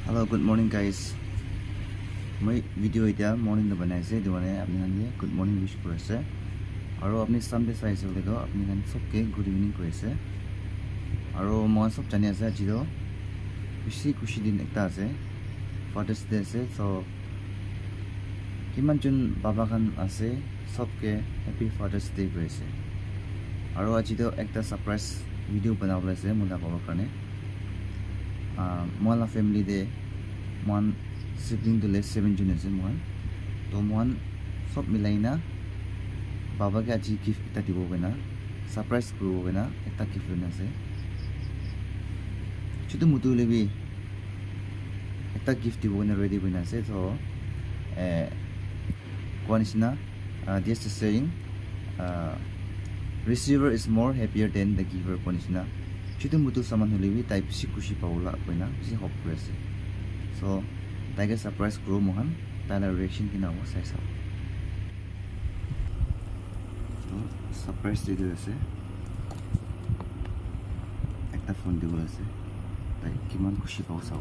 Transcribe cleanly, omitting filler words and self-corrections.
Hello, good morning guys. My video ita morning na banai se duane apni kan ye good morning wish kore ase aro apni Sunday sai se le do apni kan sob ke good evening kore ase aro mo sob jani ase jido kushi din ekta ase Father's Day ase so kiman jun baba kan ase sob ke happy Father's Day kore ase aro ajido ekta surprise video banabole ase mona baba karne मोला family दे मोन sibling दले 7 जन আছে मोन तो मोन सब मिलाइना बाबा के আজি गिफ्ट এটা দিব বেনা সারপ্রাইজ করব বেনা একটা গিফট লনা আছে শুধু মুতু লেবি একটা গিফট দিব বেনা রেডি বেনা আছে তো কোয়ানিসনা just saying receiver is more happier than the giver konisna Chito mutu saman huliwi tai pisi kushi paula koina pisi hop kurese so taiga surprise kuro mohan taila reaction kina ho sai sa so surprise de ase ekta phone de ase tai kiman kushi pau sa